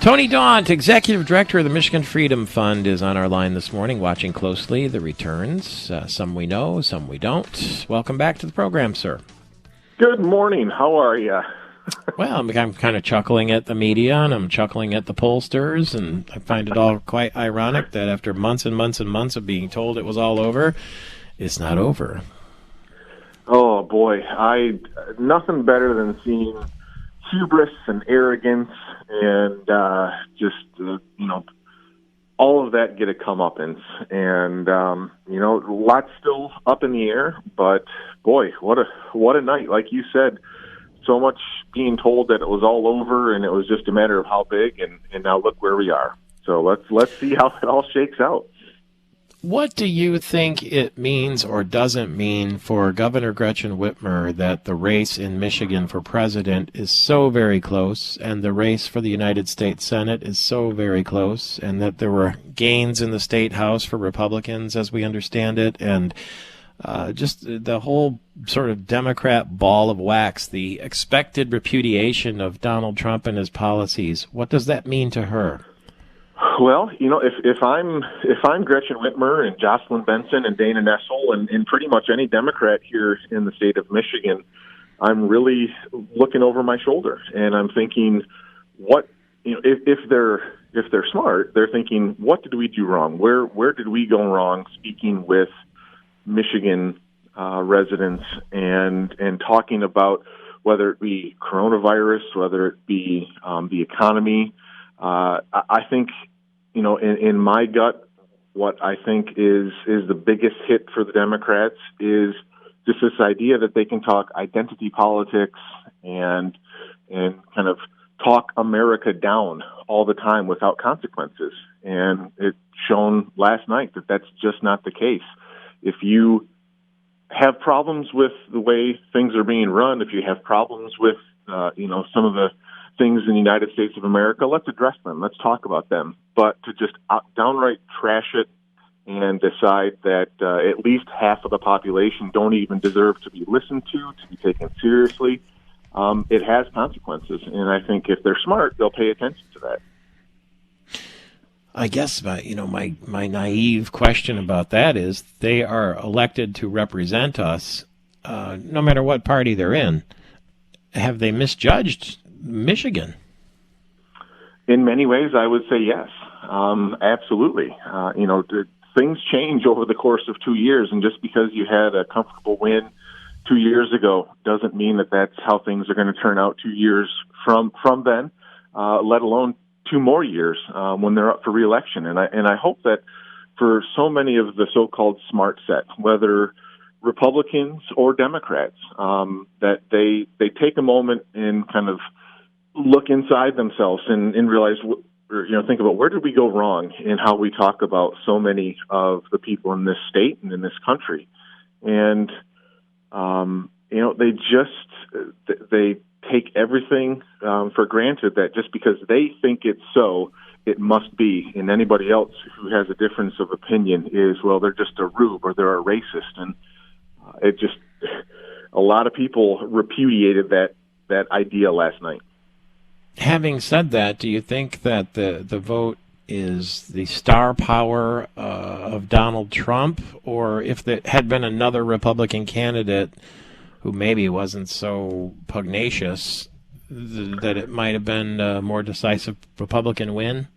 Tony Daunt, Executive Director of the Michigan Freedom Fund, is on our line this morning, watching closely the returns. Some we know, some we don't. Welcome back to the program, sir. Good morning. How are you? Well, I'm kind of chuckling at the media, and I'm chuckling at the pollsters, and I find it all quite ironic that after months and months and months of being told it was all over, it's not over. Oh, boy. Nothing better than seeing hubris and arrogance and all of that get a comeuppance. And, lots still up in the air, but, boy, what a night. Like you said, so much being told that it was all over and it was just a matter of how big, and now look where we are. So let's see how it all shakes out. What do you think it means or doesn't mean for Governor Gretchen Whitmer that the race in Michigan for president is so very close and the race for the United States Senate is so very close, and that there were gains in the state house for Republicans as we understand it, and just the whole sort of Democrat ball of wax, the expected repudiation of Donald Trump and his policies? What does that mean to her? Well, if I'm Gretchen Whitmer and Jocelyn Benson and Dana Nessel and pretty much any Democrat here in the state of Michigan, I'm really looking over my shoulder and I'm thinking, if they're smart, they're thinking, what did we do wrong? Where did we go wrong? Speaking with Michigan residents and talking about whether it be coronavirus, whether it be the economy. I think, in my gut, what I think is the biggest hit for the Democrats is just this idea that they can talk identity politics and kind of talk America down all the time without consequences. And it's shown last night that that's just not the case. If you have problems with the way things are being run, if you have problems with, some of the things in the United States of America, let's address them. Let's talk about them. But to just downright trash it and decide that at least half of the population don't even deserve to be listened to be taken seriously, it has consequences. And I think if they're smart, they'll pay attention to that. I guess my naive question about that is they are elected to represent us, no matter what party they're in. Have they misjudged Michigan? In many ways, I would say yes. Absolutely. Things change over the course of 2 years, and just because you had a comfortable win 2 years ago doesn't mean that that's how things are going to turn out 2 years from then, let alone 2 more years when they're up for re-election. And I hope that for so many of the so-called smart set, whether Republicans or Democrats, that they take a moment and kind of look inside themselves and realize, think about where did we go wrong in how we talk about so many of the people in this state and in this country. And, they take everything for granted that just because they think it's so, it must be. And anybody else who has a difference of opinion is, well, they're just a rube or they're a racist. And a lot of people repudiated that idea last night. Having said that, do you think that the vote is the star power of Donald Trump, or if there had been another Republican candidate who maybe wasn't so pugnacious, that it might have been a more decisive Republican win?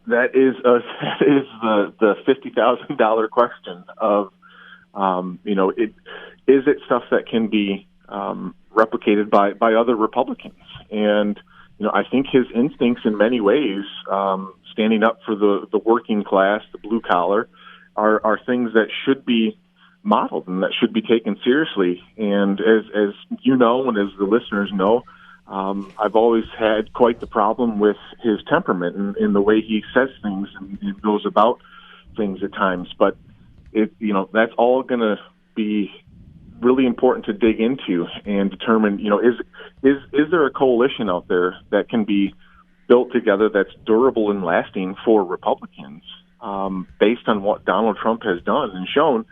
That is the $50,000 question of, is it stuff that can be replicated by other Republicans? And, I think his instincts in many ways, standing up for the working class, the blue collar, are things that should be modeled and that should be taken seriously. And as you know, and as the listeners know, I've always had quite the problem with his temperament and in the way he says things and goes about things at times. But that's all going to be really important to dig into and determine, is there a coalition out there that can be built together that's durable and lasting for Republicans, based on what Donald Trump has done and shown,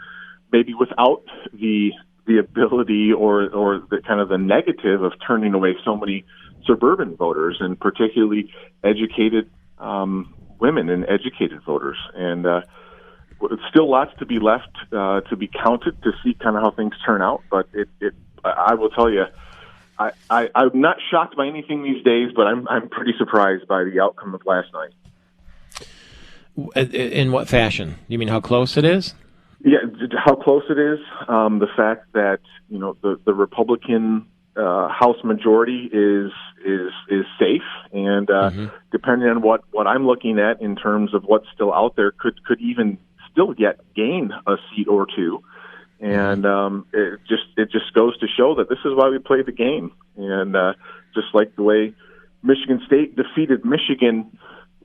maybe without the ability or the kind of the negative of turning away so many suburban voters, and particularly educated women and educated voters. And still lots to be left to be counted to see kind of how things turn out. But I will tell you, I'm not shocked by anything these days, but I'm pretty surprised by the outcome of last night. In what fashion? You mean how close it is? Yeah, how close it is. The fact that the Republican House majority is safe, and depending on what I'm looking at in terms of what's still out there, could even still gain a seat or two. And it just goes to show that this is why we play the game. And just like the way Michigan State defeated Michigan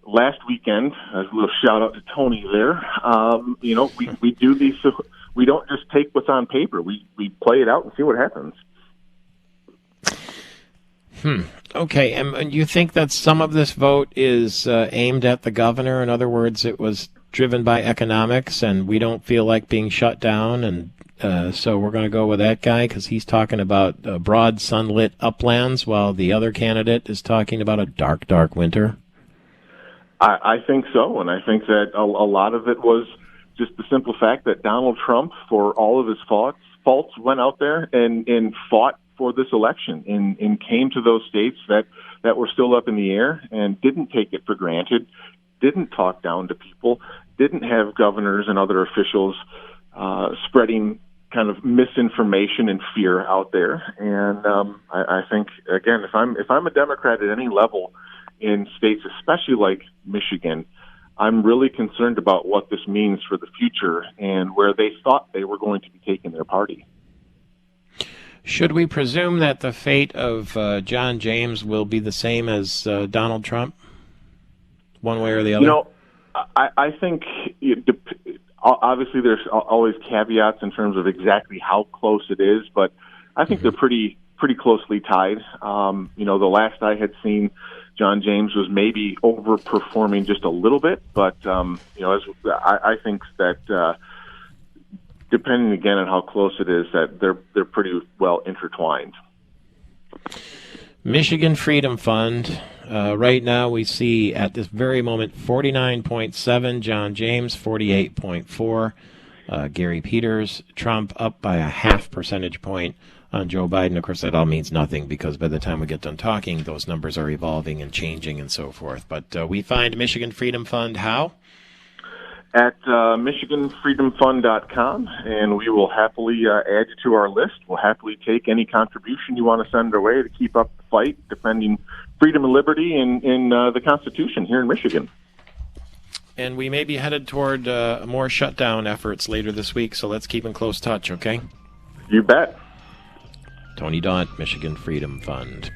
last weekend, a little shout out to Tony there. We do these. So we don't just take what's on paper. We play it out and see what happens. Okay, and you think that some of this vote is aimed at the governor? In other words, it was driven by economics, and we don't feel like being shut down, and so we're going to go with that guy because he's talking about broad sunlit uplands, while the other candidate is talking about a dark, dark winter. I think so, and I think that a lot of it was just the simple fact that Donald Trump, for all of his faults, went out there and fought for this election and came to those states that were still up in the air and didn't take it for granted, didn't talk down to people, didn't have governors and other officials spreading kind of misinformation and fear out there. And I think, again, if I'm a Democrat at any level in states, especially like Michigan, I'm really concerned about what this means for the future and where they thought they were going to be taking their party. Should we presume that the fate of John James will be the same as Donald Trump, one way or the other? I think obviously there's always caveats in terms of exactly how close it is, but I think they're pretty closely tied. The last I had seen, John James was maybe overperforming just a little bit, but I think that depending again on how close it is, that they're pretty well intertwined. Michigan Freedom Fund. Right now we see at this very moment 49.7, John James 48.4, Gary Peters, Trump up by a 0.5 percentage point on Joe Biden. Of course, that all means nothing because by the time we get done talking, those numbers are evolving and changing and so forth. But we find Michigan Freedom Fund how? At MichiganFreedomFund.com, and we will happily add you to our list. We'll happily take any contribution you want to send our way to keep up the fight, defending freedom and liberty in the Constitution here in Michigan. And we may be headed toward more shutdown efforts later this week, so let's keep in close touch, okay? You bet. Tony Daunt, Michigan Freedom Fund.